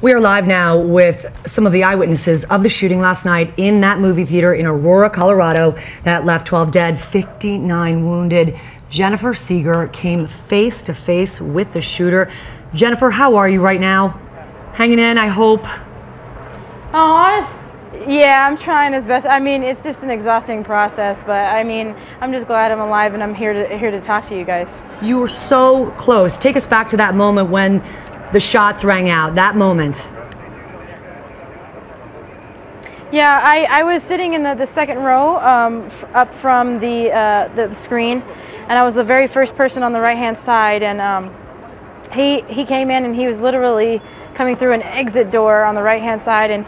We are live now with some of the eyewitnesses of the shooting last night in that movie theater in Aurora, Colorado, that left 12 dead, 59 wounded. Jennifer Seeger came face to face with the shooter. Jennifer, how are you right now? Hanging in, I hope? Yeah, I'm trying as best. I mean, it's just an exhausting process, but I mean, I'm just glad I'm alive and I'm here to talk to you guys. You were so close. Take us back to that moment when the shots rang out, that moment. Yeah, I was sitting in the second row up from the screen, and I was the very first person on the right-hand side, and he came in and he was literally coming through an exit door on the right-hand side, and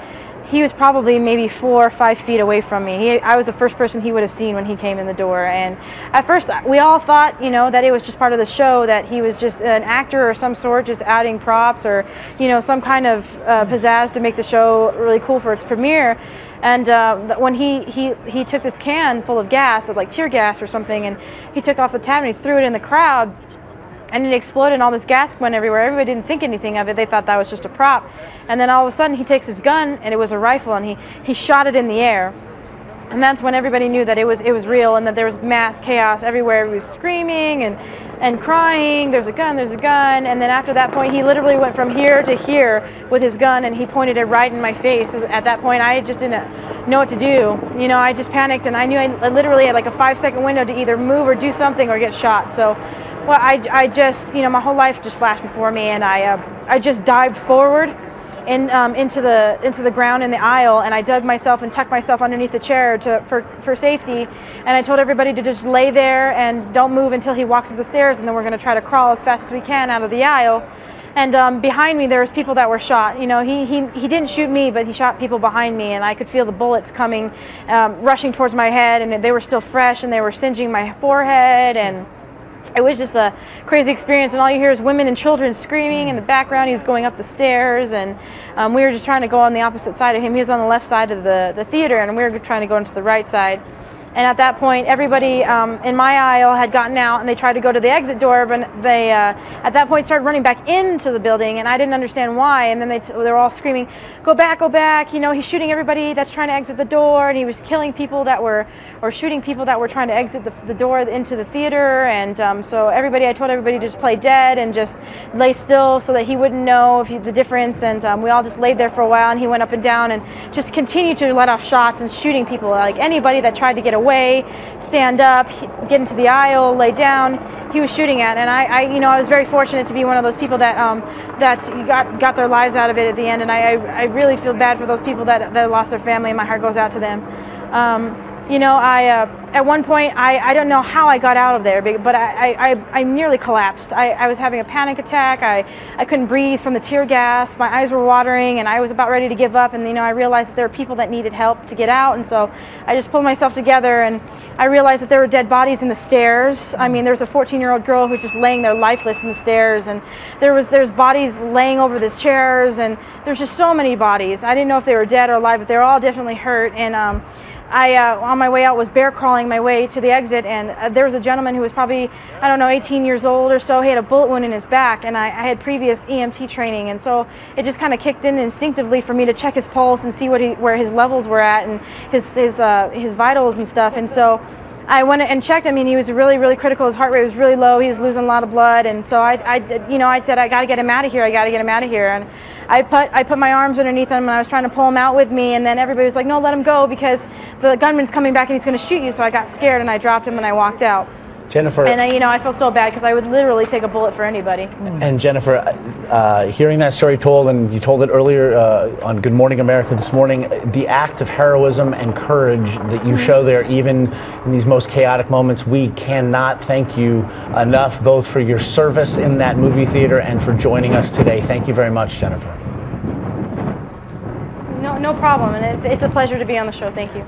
he was probably maybe 4 or 5 feet away from me. I was the first person he would have seen when he came in the door. And at first, we all thought, you know, that it was just part of the show, that he was just an actor or some sort, just adding props or, you know, some kind of pizzazz to make the show really cool for its premiere. And when he took this can full of gas, of like tear gas or something, and he took off the tab and he threw it in the crowd, and it exploded and all this gas went everywhere. Everybody didn't think anything of it. They thought that was just a prop. And then all of a sudden he takes his gun, and it was a rifle, and he shot it in the air. And that's when everybody knew that it was real, and that there was mass chaos everywhere. He was screaming and crying, there's a gun, there's a gun. And then after that point, he literally went from here to here with his gun, and he pointed it right in my face. At that point, I just didn't know what to do. You know, I just panicked, and I knew I literally had like a 5-second window to either move or do something or get shot. So, well, I just, you know, my whole life just flashed before me, and I just dived forward into the ground in the aisle, and I dug myself and tucked myself underneath the chair for safety. And I told everybody to just lay there and don't move until he walks up the stairs, and then we're going to try to crawl as fast as we can out of the aisle. And behind me, there was people that were shot. You know, he didn't shoot me, but he shot people behind me, and I could feel the bullets coming, rushing towards my head, and they were still fresh, and they were singeing my forehead, and it was just a crazy experience. And all you hear is women and children screaming in the background. He was going up the stairs, and we were just trying to go on the opposite side of him. He was on the left side of the theater, and we were trying to go into the right side. And at that point, everybody in my aisle had gotten out, and they tried to go to the exit door, but they at that point started running back into the building, and I didn't understand why. And then they were all screaming, go back, you know, he's shooting everybody that's trying to exit the door, and he was killing people that were, or shooting people that were trying to exit the door into the theater. And so I told everybody to just play dead and just lay still so that he wouldn't know the difference. And we all just laid there for a while, and he went up and down and just continued to let off shots and shooting people. Like anybody that tried to get away, stand up, get into the aisle, lay down, he was shooting at. And I was very fortunate to be one of those people that got their lives out of it at the end. And I really feel bad for those people that lost their family, and my heart goes out to them. You know, at one point, I don't know how I got out of there, but I nearly collapsed. I was having a panic attack. I couldn't breathe from the tear gas. My eyes were watering, and I was about ready to give up. And, you know, I realized that there were people that needed help to get out. And so I just pulled myself together, and I realized that there were dead bodies in the stairs. I mean, there was a 14-year-old girl who was just laying there lifeless in the stairs. And there's bodies laying over the chairs, and there's just so many bodies. I didn't know if they were dead or alive, but they were all definitely hurt. And I, on my way out, was bear crawling my way to the exit, and there was a gentleman who was probably, I don't know, 18 years old or so. He had a bullet wound in his back, and I had previous EMT training, and so it just kind of kicked in instinctively for me to check his pulse and see where his levels were at, and his vitals and stuff. And so I went and checked. I mean, he was really, really critical. His heart rate was really low. He was losing a lot of blood, and so I said, I got to get him out of here. I got to get him out of here. And I put my arms underneath him, and I was trying to pull him out with me, and then everybody was like, no, let him go, because the gunman's coming back and he's going to shoot you. So I got scared, and I dropped him, and I walked out. Jennifer. And I feel so bad, because I would literally take a bullet for anybody. And Jennifer, hearing that story told, and you told it earlier on Good Morning America this morning, the act of heroism and courage that you show there, even in these most chaotic moments, we cannot thank you enough, both for your service in that movie theater and for joining us today. Thank you very much, Jennifer. No problem, and it's a pleasure to be on the show. Thank you.